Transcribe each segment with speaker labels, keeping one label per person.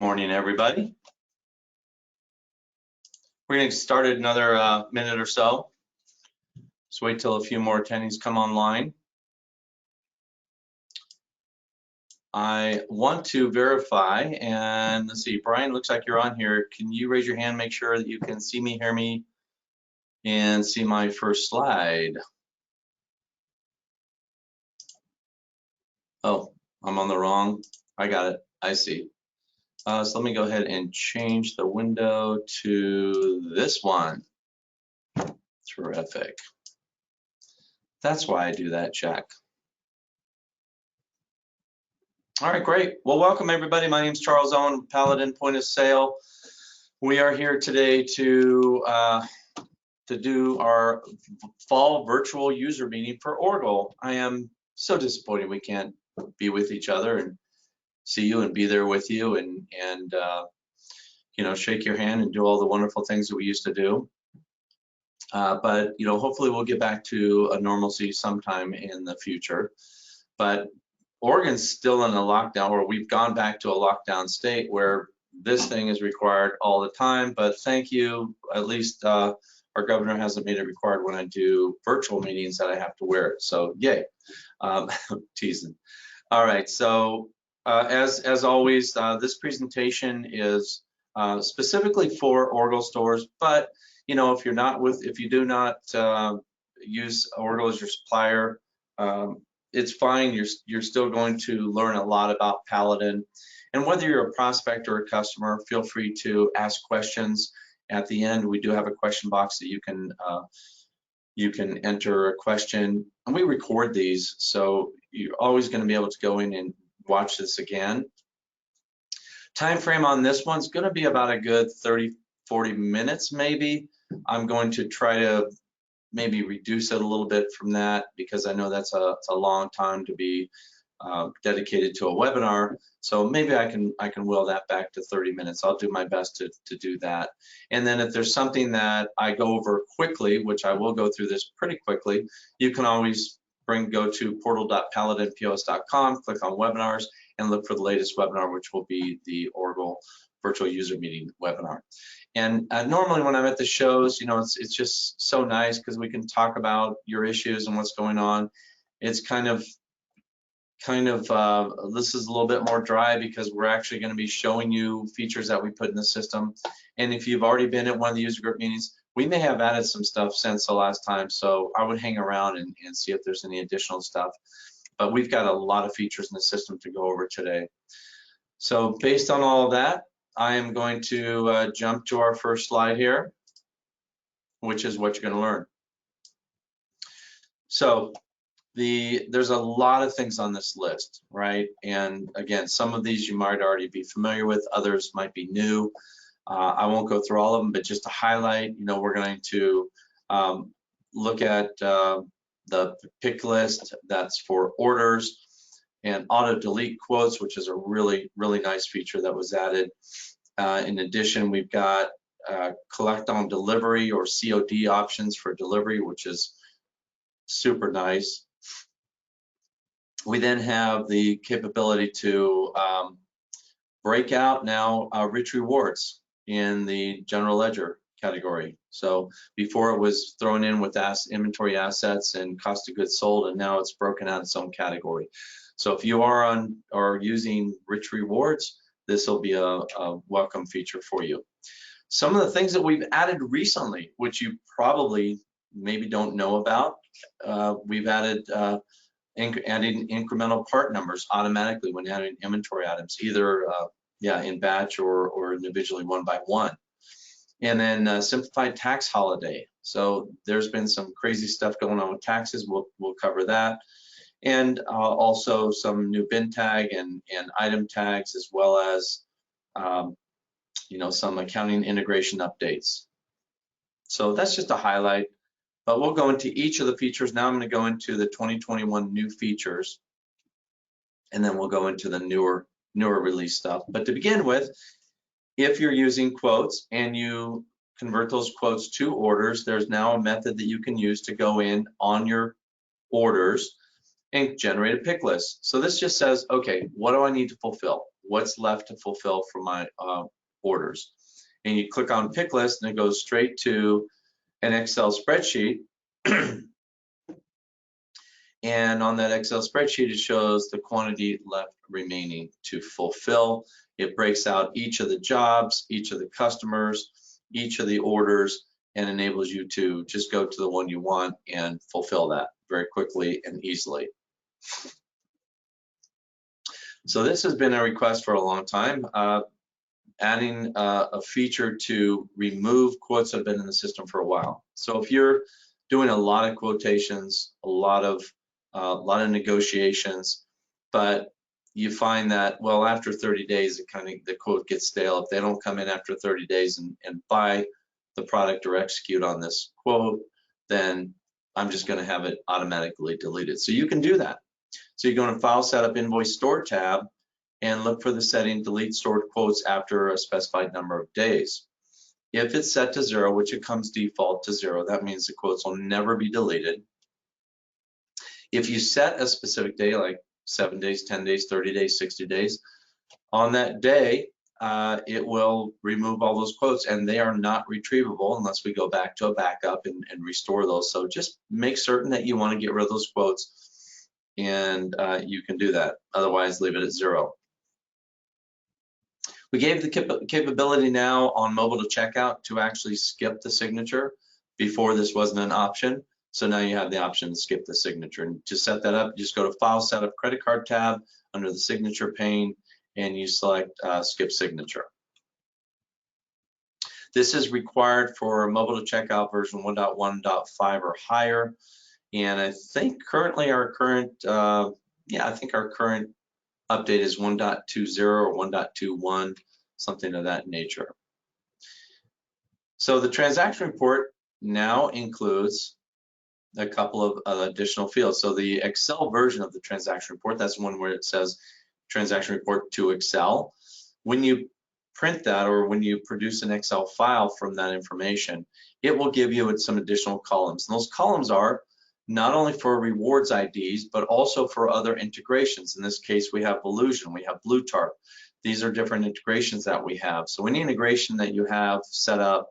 Speaker 1: Morning, everybody. We're going to get started another minute or so. Just wait till a few more attendees come online. I want to verify, and let's see, Brian, looks like you're on here. Can you raise your hand, make sure that you can see me, hear me, and see my first slide? Oh, I'm on the wrong. I got it. I see. So let me go ahead and change the window to this one. Terrific. That's why I do that, Jack. All right, great. Well, welcome everybody. My name is Charles Owen, Paladin Point of Sale. We are here today to do our fall virtual user meeting for Orgill. I am so disappointed we can't be with each other and see you and be there with you and you know, shake your hand and do all the wonderful things that we used to do. But you know, hopefully we'll get back to a normalcy sometime in the future. But Oregon's still in a lockdown, or we've gone back to a lockdown state where this thing is required all the time. But thank you, at least our governor hasn't made it required when I do virtual meetings that I have to wear it. So yay, teasing. All right, so as always, this presentation is specifically for Orgill stores. But you know, if you do not use Orgill as your supplier, it's fine. You're still going to learn a lot about Paladin. And whether you're a prospect or a customer, feel free to ask questions. At the end, we do have a question box that you can enter a question, and we record these, so you're always going to be able to go in and watch this again. Time frame on this one's going to be about a good 30-40 minutes, maybe. I'm going to try to maybe reduce it a little bit from that, because I know that's a long time to be dedicated to a webinar. So maybe I can will that back to 30 minutes. I'll do my best to do that. And then if there's something that I go over quickly, which I will go through this pretty quickly, you can always go to portal.paladinpos.com, click on webinars, and look for the latest webinar, which will be the Orgill Virtual User Meeting webinar. And normally when I'm at the shows, you know, it's just so nice because we can talk about your issues and what's going on. It's kind of this is a little bit more dry because we're actually going to be showing you features that we put in the system. And if you've already been at one of the user group meetings, we may have added some stuff since the last time. So I would hang around and see if there's any additional stuff. But we've got a lot of features in the system to go over today. So based on all of that, I am going to jump to our first slide here, which is what you're going to learn. So there's a lot of things on this list, right? And again, some of these you might already be familiar with, others might be new. I won't go through all of them, but just to highlight, you know, we're going to look at the pick list that's for orders, and auto delete quotes, which is a really nice feature that was added. In addition, we've got collect on delivery or COD options for delivery, which is super nice. We then have the capability to break out now rich rewards in the general ledger category. So before it was thrown in with inventory assets and cost of goods sold, and now it's broken out its own category. So if you are on or using rich rewards, this will be a welcome feature for you. Some of the things that we've added recently, which you probably maybe don't know about, we've added adding incremental part numbers automatically when adding inventory items, either in batch or individually one by one. And then simplified tax holiday. So there's been some crazy stuff going on with taxes. We'll cover that. And also some new bin tag and item tags, as well as you know, some accounting integration updates. So that's just a highlight, but we'll go into each of the features. Now I'm going to go into the 2021 new features, and then we'll go into the newer release stuff. But to begin with, if you're using quotes and you convert those quotes to orders, there's now a method that you can use to go in on your orders and generate a pick list. So this just says, okay, what do I need to fulfill? what's left to fulfill from my orders. And you click on pick list and it goes straight to an Excel spreadsheet. And on that Excel spreadsheet, it shows the quantity left remaining to fulfill. It breaks out each of the jobs, each of the customers, each of the orders, and enables you to just go to the one you want and fulfill that very quickly and easily. So this has been a request for a long time, adding a feature to remove quotes that have been in the system for a while. So if you're doing a lot of quotations, a lot of negotiations, but you find that, well, after 30 days, the quote gets stale. If they don't come in after 30 days and buy the product or execute on this quote, then I'm just going to have it automatically deleted. So you can do that. So you go to File Setup Invoice Store tab and look for the setting delete stored quotes after a specified number of days. If it's set to 0, which it comes default to 0, that means the quotes will never be deleted. If you set a specific day, like 7 days, 10 days, 30 days, 60 days, on that day, it will remove all those quotes, and they are not retrievable unless we go back to a backup and restore those. So just make certain that you want to get rid of those quotes, and you can do that. Otherwise, leave it at 0. We gave the capability now on mobile to checkout to actually skip the signature. Before, this wasn't an option. So now you have the option to skip the signature. And to set that up, just go to File Setup Credit Card tab under the signature pane, and you select Skip Signature. This is required for mobile to checkout version 1.1.5 or higher. And I think currently our current, I think our current update is 1.20 or 1.21, something of that nature. So the transaction report now includes a couple of additional fields. So the Excel version of the transaction report, that's one where it says transaction report to Excel. When you print that, or when you produce an Excel file from that information, it will give you some additional columns. And those columns are not only for rewards IDs, but also for other integrations. In this case, we have Volusion, we have BlueTarp. These are different integrations that we have. So any integration that you have set up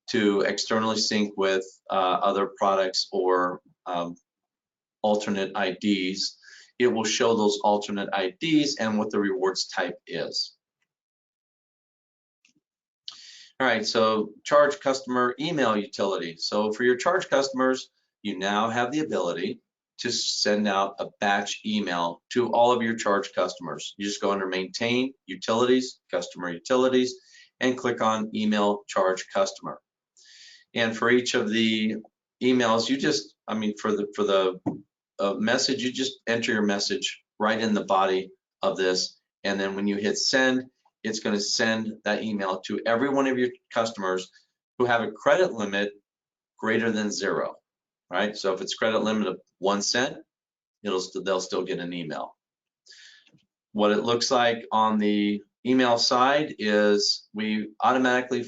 Speaker 1: to externally sync with other products or alternate IDs, it will show those alternate IDs and what the rewards type is. All right, so charge customer email utility. So for your charge customers, you now have the ability to send out a batch email to all of your charge customers. You just go under Maintain, Utilities, Customer Utilities, and click on Email Charge Customer. And for each of the emails, you just, for the message, you just enter your message right in the body of this. And then when you hit send, it's going to send that email to every one of your customers who have a credit limit greater than 0, right? So if it's credit limit of 1 cent, they'll still get an email. What it looks like on the email side is we automatically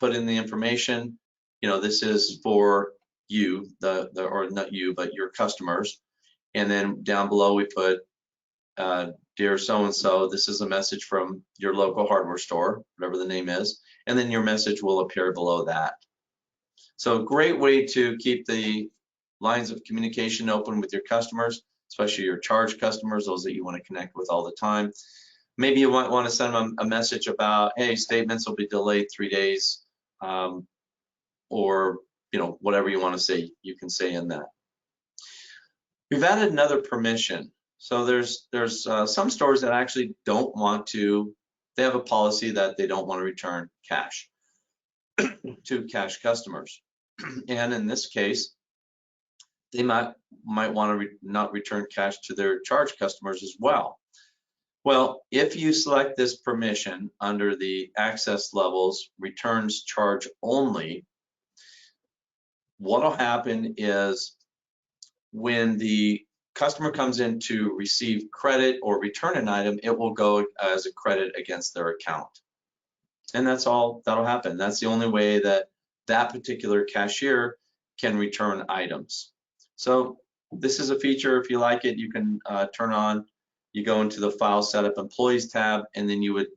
Speaker 1: put in the information. This is for you, or not you, but your customers. And then down below we put, dear so-and-so, this is a message from your local hardware store, whatever the name is, and then your message will appear below that. So great way to keep the lines of communication open with your customers, especially your charge customers, those that you want to connect with all the time. Maybe you might want to send them a message about, hey, statements will be delayed 3 days, or whatever you want to say, you can say in that. We've added another permission. So there's some stores that actually don't want to, they have a policy that they don't want to return cash to cash customers. And in this case, they might want to not return cash to their charge customers as well. Well, if you select this permission under the access levels, returns charge only, what'll happen is when the customer comes in to receive credit or return an item, it will go as a credit against their account. And that's all that'll happen. That's the only way that that particular cashier can return items. So this is a feature, if you like it, you can turn on you go into the File Setup Employees tab, and then you would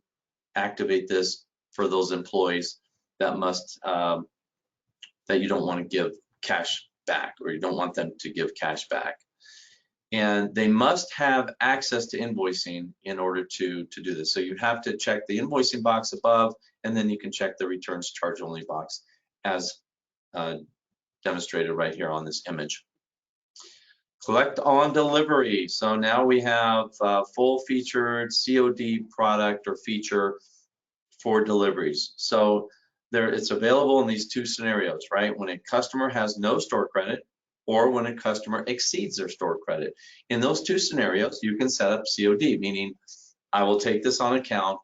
Speaker 1: activate this for those employees that must that you don't want to give cash back, or you don't want them to give cash back. And they must have access to invoicing in order to do this. So you have to check the invoicing box above, and then you can check the returns charge only box as demonstrated right here on this image. Collect on delivery. So now we have full featured COD product or feature for deliveries. So it's available in these two scenarios, right? When a customer has no store credit, or when a customer exceeds their store credit. In those two scenarios, you can set up COD, meaning I will take this on account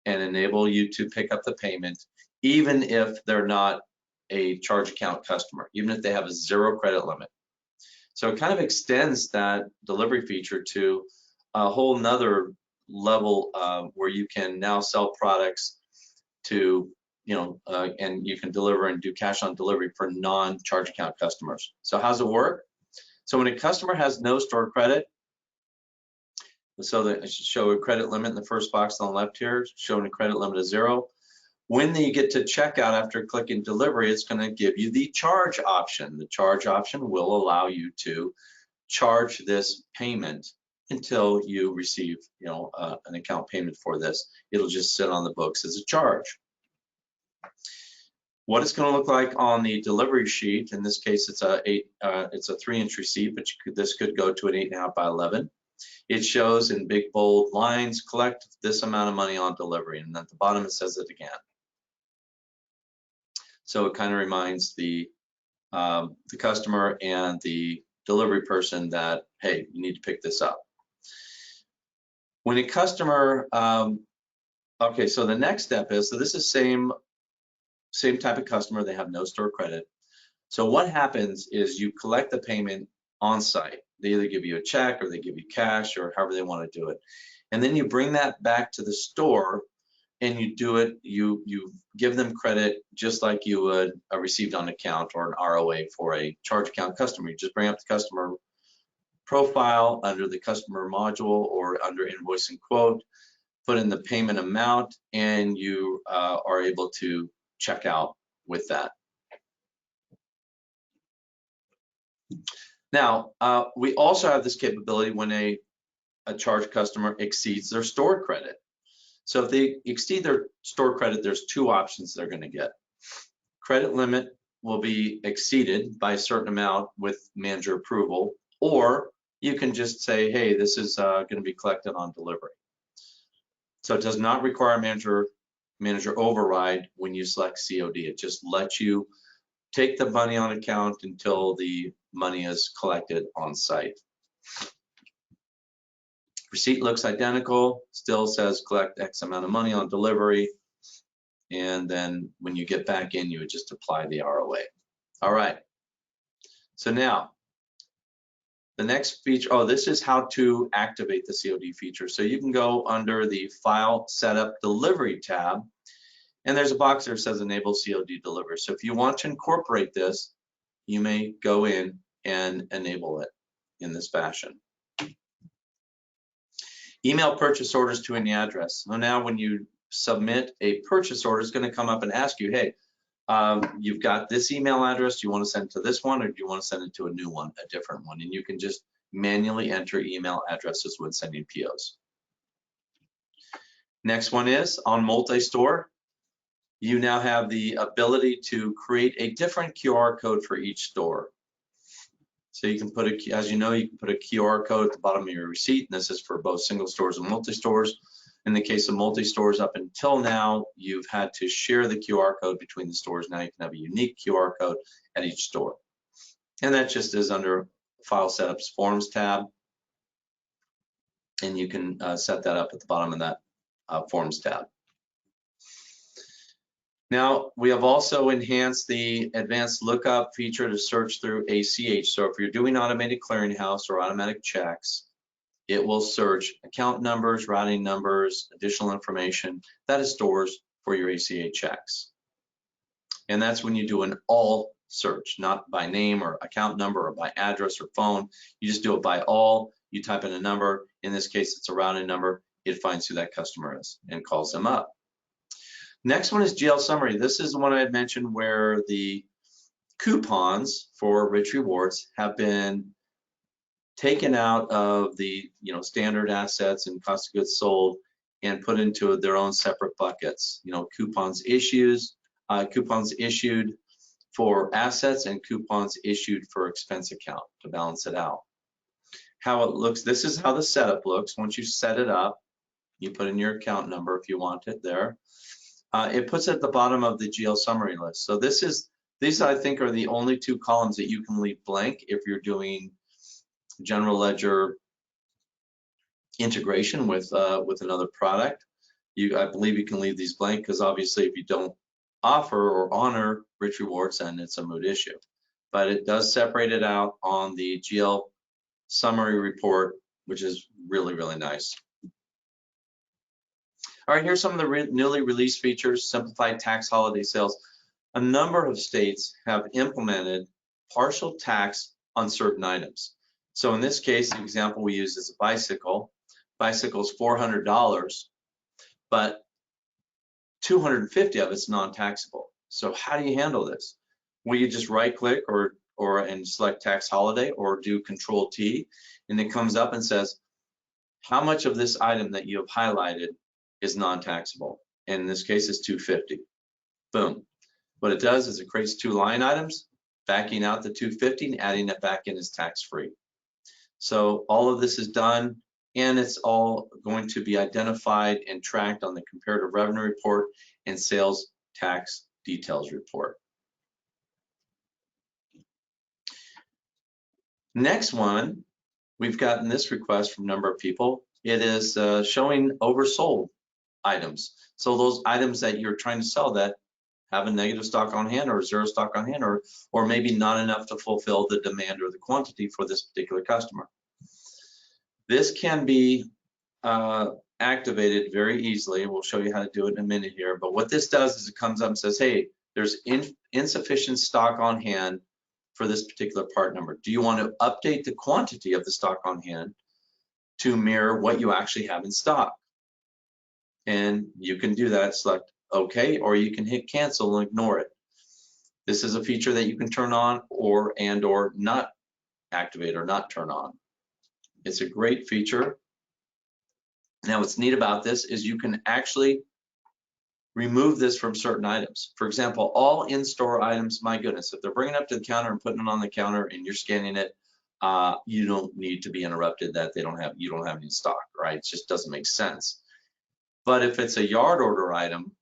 Speaker 1: and enable you to pick up the payment, even if they're not a charge account customer, even if they have a 0 credit limit. So it kind of extends that delivery feature to a whole nother level where you can now sell products to, and you can deliver and do cash on delivery for non-charge account customers. So how's it work? So when a customer has no store credit, so that I should show a credit limit in the first box on the left here, showing a credit limit of 0. When you get to checkout after clicking delivery, it's going to give you the charge option. The charge option will allow you to charge this payment until you receive, an account payment for this. It'll just sit on the books as a charge. What it's going to look like on the delivery sheet, in this case, it's a 3-inch receipt, but this could go to an 8.5 by 11. It shows in big bold lines, collect this amount of money on delivery, and at the bottom it says it again. So it kind of reminds the customer and the delivery person that, hey, you need to pick this up. When a customer, okay, so the next step is, so this is same type of customer, they have no store credit. So what happens is you collect the payment on site. They either give you a check or they give you cash or however they want to do it. And then you bring that back to the store and you do it, you give them credit just like you would a received on account or an ROA for a charge account customer. You just bring up the customer profile under the customer module or under invoice and quote, put in the payment amount, and you are able to check out with that. Now, we also have this capability when a charge customer exceeds their store credit. So if they exceed their store credit, there's 2 options they're going to get. Credit limit will be exceeded by a certain amount with manager approval, or you can just say, hey, this is going to be collected on delivery. So it does not require manager override when you select COD. It just lets you take the money on account until the money is collected on site. Receipt looks identical, still says collect X amount of money on delivery. And then when you get back in, you would just apply the ROA. All right. So now, the next feature, this is how to activate the COD feature. So you can go under the File Setup Delivery tab, and there's a box there that says Enable COD Delivery. So if you want to incorporate this, you may go in and enable it in this fashion. Email purchase orders to any address. So now when you submit a purchase order, it's going to come up and ask you, hey, you've got this email address, do you want to send it to this one, or do you want to send it to a new one, a different one? And you can just manually enter email addresses when sending POs. Next one is on multi-store. You now have the ability to create a different QR code for each store. So you can put as you know, you can put a QR code at the bottom of your receipt, and this is for both single stores and multi-stores. In the case of multi-stores, up until now, you've had to share the QR code between the stores. Now you can have a unique QR code at each store. And that just is under File Setups Forms tab. And you can set that up at the bottom of that Forms tab. Now, we have also enhanced the advanced lookup feature to search through ACH. So if you're doing automated clearinghouse or automatic checks, it will search account numbers, routing numbers, additional information that it stores for your ACH checks. And that's when you do an all search, not by name or account number or by address or phone. You just do it by all. you type in a number. In this case, it's a rounded number. It finds who that customer is and calls them up. Next one is GL Summary. This is the one I had mentioned where the coupons for rich rewards have been taken out of the standard assets and cost of goods sold and put into their own separate buckets. Coupons issued for assets and coupons issued for expense account to balance it out. How it looks, this is how the setup looks. Once you set it up, you put in your account number if you want it there. It puts it at the bottom of the GL summary list. So these I think are the only two columns that you can leave blank if you're doing general ledger integration with another product. I believe you can leave these blank because obviously if you don't offer or honor rich rewards, then it's a moot issue. But it does separate it out on the GL summary report, which is really, really nice. All right, here's some of the newly released features. Simplified tax holiday sales. A number of states have implemented partial tax on certain items. So in this case, the example we use is a bicycle. Bicycle is $400, but 250 of it's non-taxable. So how do you handle this? Well, you just right-click and select tax holiday, or do Control-T, and it comes up and says, how much of this item that you have highlighted is non-taxable? And in this case, it's 250. Boom. What it does is it creates two line items, backing out the 250 and adding it back in as tax-free. So all of this is done, and it's all going to be identified and tracked on the comparative revenue report and sales tax details report. Next one, we've gotten this request from a number of people. It is showing oversold items. So those items that you're trying to sell that have a negative stock on hand or zero stock on hand, or maybe not enough to fulfill the demand or the quantity for this particular customer. This can be activated very easily. We'll show you how to do it in a minute here. But what this does is it comes up and says, hey, there's insufficient stock on hand for this particular part number. Do you want to update the quantity of the stock on hand to mirror what you actually have in stock? And you can do that, select OK, or you can hit cancel and ignore it. This is a feature that you can turn on or not activate or not turn on. It's a great feature. Now, what's neat about this is you can actually remove this from certain items. For example, all in-store items, my goodness, if they're bringing it up to the counter and putting it on the counter and you're scanning it, you don't need to be interrupted that you don't have any stock, right? It just doesn't make sense. But if it's a yard order item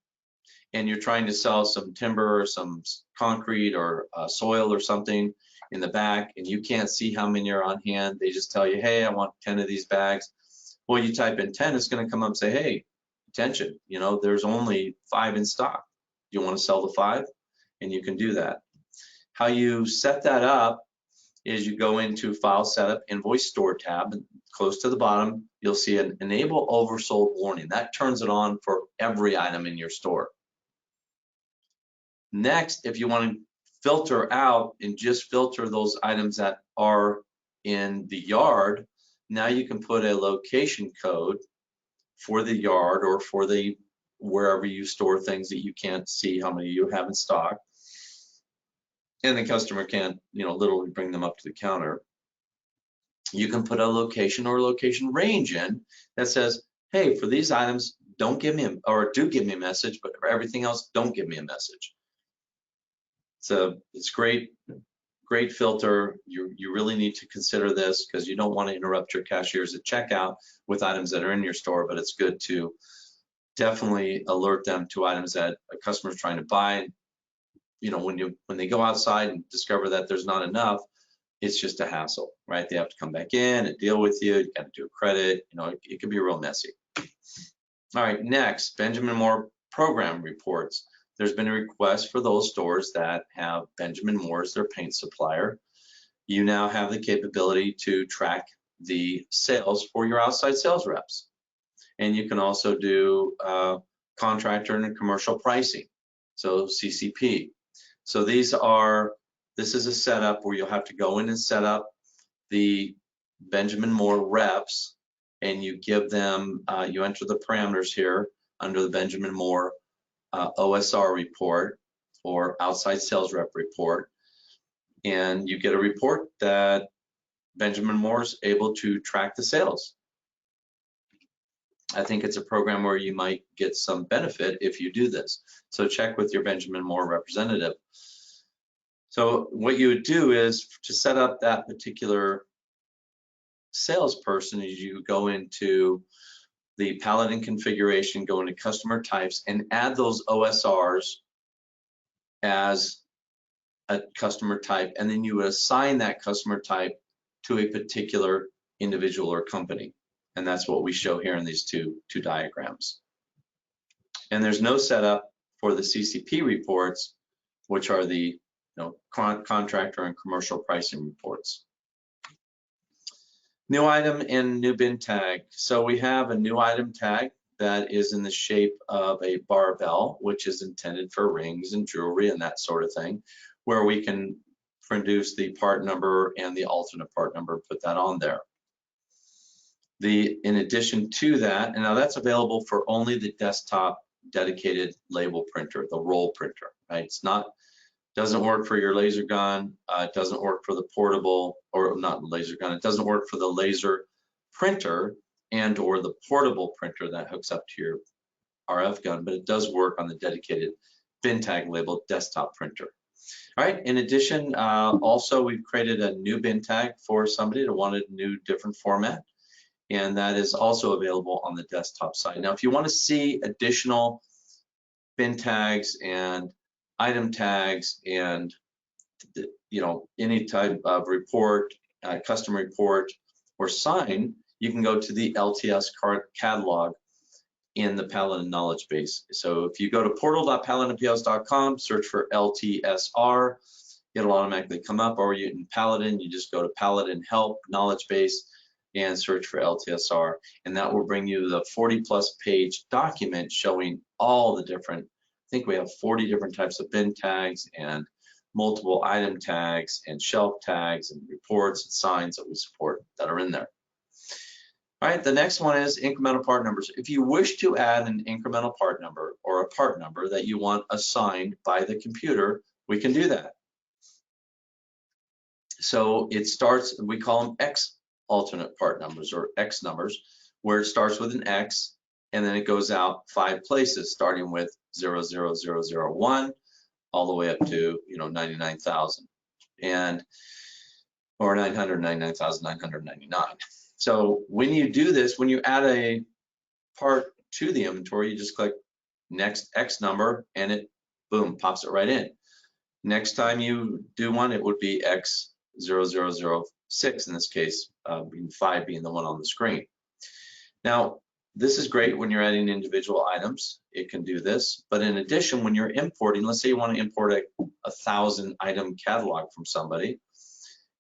Speaker 1: and you're trying to sell some timber or some concrete or soil or something in the back and you can't see how many are on hand, they just tell you, hey, I want 10 of these bags. Well, you type in 10, it's going to come up and say, hey, attention, there's only 5 in stock. Do you want to sell the 5? And you can do that. How you set that up is you go into File Setup, Invoice Store tab, and close to the bottom, you'll see an Enable Oversold warning. That turns it on for every item in your store. Next, if you want to filter out and just filter those items that are in the yard, now you can put a location code for the yard or for the wherever you store things that you can't see how many you have in stock, and the customer can't literally bring them up to the counter. You can put a location or location range in that says, hey, for these items, don't give me or do give me a message, but for everything else, don't give me a message. So it's great filter. You really need to consider this because you don't want to interrupt your cashiers at checkout with items that are in your store, but it's good to definitely alert them to items that a customer is trying to buy. When they go outside and discover that there's not enough, it's just a hassle, right? They have to come back in and deal with you. You got to do a credit. It can be real messy. All right, next, Benjamin Moore program reports. There's been a request for those stores that have Benjamin Moore as their paint supplier. You now have the capability to track the sales for your outside sales reps. And you can also do contractor and commercial pricing, so CCP. So this is a setup where you'll have to go in and set up the Benjamin Moore reps, and you give them, you enter the parameters here under the Benjamin Moore OSR report or outside sales rep report, and you get a report that Benjamin Moore's able to track the sales. I think it's a program where you might get some benefit if you do this. So check with your Benjamin Moore representative. So what you would do is to set up that particular salesperson is you go into the Paladin configuration, go into customer types, and add those OSRs as a customer type, and then you would assign that customer type to a particular individual or company. And that's what we show here in these two diagrams. And there's no setup for the CCP reports, which are the contractor and commercial pricing reports. New item and new bin tag. So we have a new item tag that is in the shape of a barbell, which is intended for rings and jewelry and that sort of thing, where we can produce the part number and the alternate part number, put that on there. In addition to that, and now that's available for only the desktop dedicated label printer, the roll printer, right? It's not, doesn't work for your laser gun, it doesn't work for the portable, or not laser gun, it doesn't work for the laser printer and or the portable printer that hooks up to your RF gun, but it does work on the dedicated bin tag labeled desktop printer. All right, in addition, also we've created a new bin tag for somebody that wanted a new different format, and that is also available on the desktop side. Now, if you want to see additional bin tags and item tags and any type of report, custom report or sign, you can go to the LTS catalog in the Paladin knowledge base. So if you go to portal.paladinpos.com, search for LTSR, it'll automatically come up, or in Paladin, you just go to Paladin help knowledge base and search for LTSR, and that will bring you the 40+ page document showing all the different, I think we have 40 different types of bin tags and multiple item tags and shelf tags and reports and signs that we support that are in there. All right, the next one is incremental part numbers. If you wish to add an incremental part number or a part number that you want assigned by the computer, we can do that. So it starts, we call them X alternate part numbers or X numbers, where it starts with an X and then it goes out 5 places, starting with 00001 all the way up to 99,000 and or 999,999. So when you do this, when you add a part to the inventory, you just click next X number and it, boom, pops it right in. Next time you do one, it would be X0006 in this case, 5 being the one on the screen. Now, this is great when you're adding individual items. It can do this, but in addition, when you're importing, let's say you want to import a 1,000 item catalog from somebody,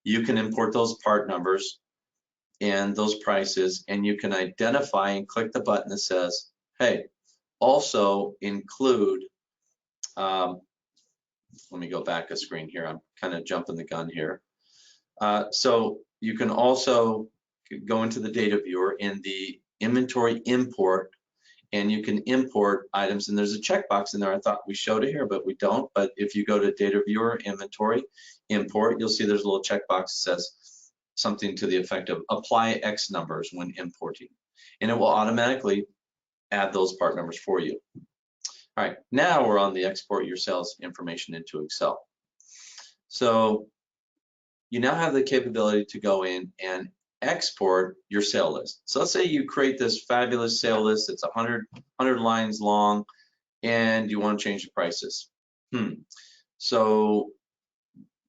Speaker 1: you can import those part numbers and those prices, and you can identify and click the button that says, hey, also include, let me go back a screen here. I'm kind of jumping the gun here. So you can also go into the data viewer in the inventory import, and you can import items, and there's a checkbox in there. I thought we showed it here, but we don't. But if you go to data viewer, inventory, import, you'll see there's a little checkbox that says something to the effect of apply X numbers when importing, and it will automatically add those part numbers for you. All right, now we're on the export your sales information into Excel. So you now have the capability to go in and export your sale list. So let's say you create this fabulous sale list that's 100 lines long and you want to change the prices. So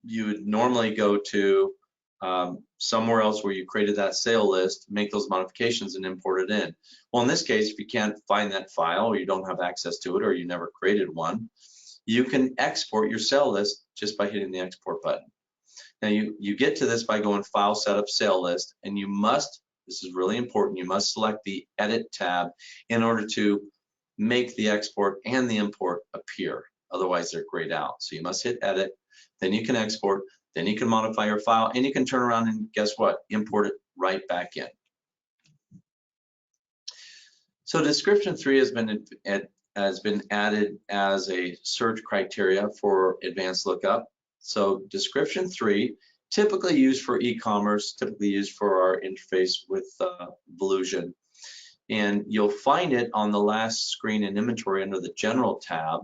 Speaker 1: you would normally go to somewhere else where you created that sale list, make those modifications and import it in. Well, in this case, if you can't find that file or you don't have access to it or you never created one, you can export your sale list just by hitting the export button. Now you get to this by going File, Setup, Sale List, and you must, this is really important, you must select the Edit tab in order to make the export and the import appear. Otherwise, they're grayed out. So you must hit Edit, then you can export, then you can modify your file, and you can turn around and guess what? Import it right back in. So description 3 has been added as a search criteria for advanced lookup. So description 3, typically used for e-commerce, typically used for our interface with Volusion. And you'll find it on the last screen in inventory under the general tab.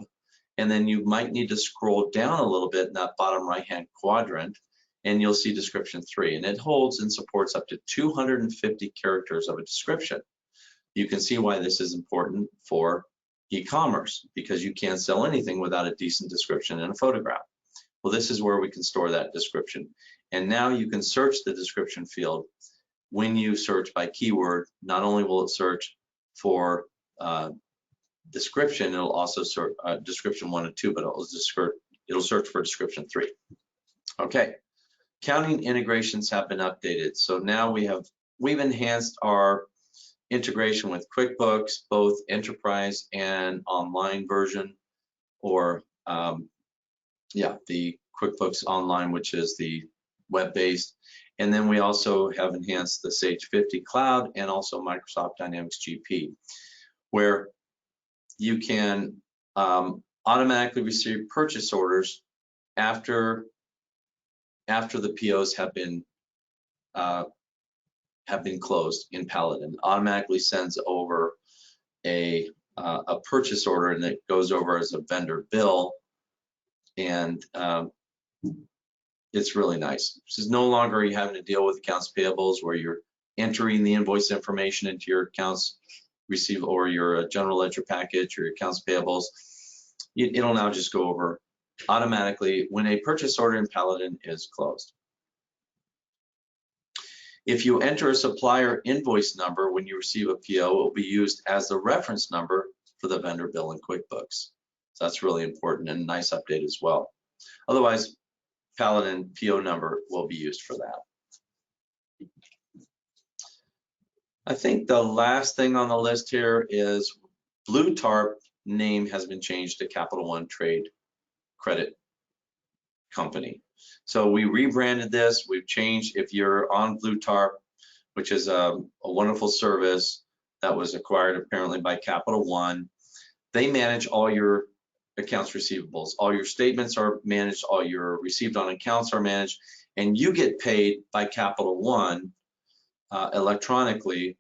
Speaker 1: And then you might need to scroll down a little bit in that bottom right-hand quadrant, and you'll see description 3. And it holds and supports up to 250 characters of a description. You can see why this is important for e-commerce, because you can't sell anything without a decent description and a photograph. Well, this is where we can store that description. And now you can search the description field. When you search by keyword, not only will it search for description, it'll also search description 1 and 2, but it'll search for description 3. Okay, accounting integrations have been updated. So now we've enhanced our integration with QuickBooks, both enterprise and online version, or the QuickBooks Online, which is the web-based. And then we also have enhanced the Sage 50 Cloud and also Microsoft Dynamics GP, where you can automatically receive purchase orders after the POs have been closed in Paladin. Automatically sends over a purchase order, and it goes over as a vendor bill, and it's really nice. This is no longer are you having to deal with accounts payables where you're entering the invoice information into your accounts receive or your general ledger package or your accounts payables. It'll now just go over automatically when a purchase order in Paladin is closed. If you enter a supplier invoice number when you receive a PO, it will be used as the reference number for the vendor bill in QuickBooks. So that's really important and a nice update as well. Otherwise, Paladin PO number will be used for that. I think the last thing on the list here is Blue Tarp name has been changed to Capital One Trade Credit Company. So we rebranded this. We've changed, if you're on Blue Tarp, which is a wonderful service that was acquired apparently by Capital One, they manage all your accounts receivables. All your statements are managed, all your received on accounts are managed, and you get paid by Capital One electronically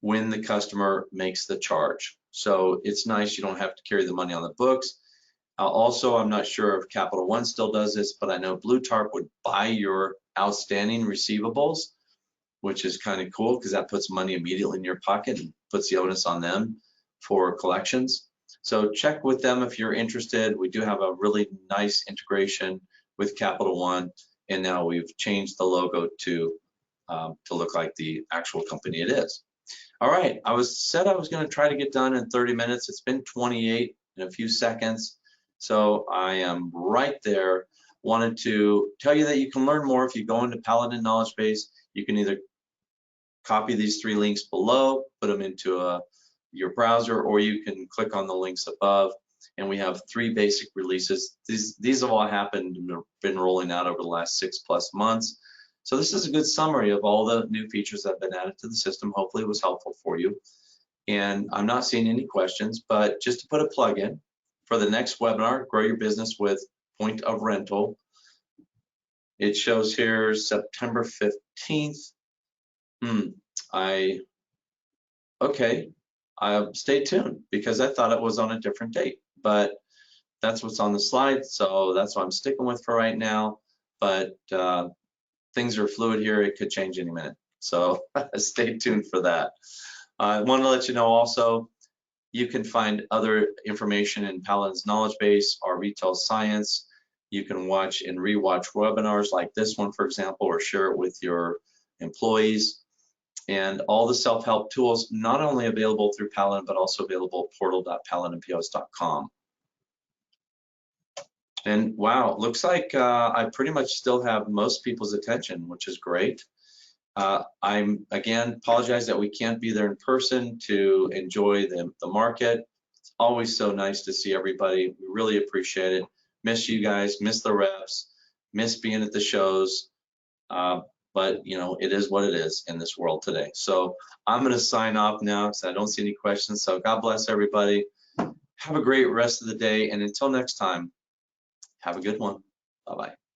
Speaker 1: when the customer makes the charge. So it's nice, you don't have to carry the money on the books. Also, I'm not sure if Capital One still does this, but I know Blue Tarp would buy your outstanding receivables, which is kind of cool because that puts money immediately in your pocket and puts the onus on them for collections. So check with them if you're interested. We do have a really nice integration with Capital One, and now we've changed the logo to look like the actual company it is. All right, I said I was going to try to get done in 30 minutes. It's been 28 in a few seconds, so I am right there. Wanted to tell you that you can learn more if you go into Paladin Knowledge Base. You can either copy these 3 links below, put them into your browser, or you can click on the links above. And we have 3 basic releases. These have all happened and been rolling out over the last 6+ months. So this is a good summary of all the new features that have been added to the system. Hopefully it was helpful for you. And I'm not seeing any questions, but just to put a plug in for the next webinar, Grow Your Business with Point of Rental. It shows here September 15th. Stay tuned because I thought it was on a different date, but that's what's on the slide. So that's what I'm sticking with for right now. But things are fluid here. It could change any minute. So stay tuned for that. I want to let you know also, you can find other information in Paladin's knowledge base, our retail science. You can watch and rewatch webinars like this one, for example, or share it with your employees. And all the self-help tools, not only available through Paladin, but also available at portal.paladinpos.com. And wow, looks like I pretty much still have most people's attention, which is great. I'm again apologize that we can't be there in person to enjoy the market. It's always so nice to see everybody. We really appreciate it. Miss you guys, miss the reps, miss being at the shows. but you know, it is what it is in this world today. So I'm going to sign off now because I don't see any questions. So God bless everybody. Have a great rest of the day, and until next time, have a good one. Bye-bye.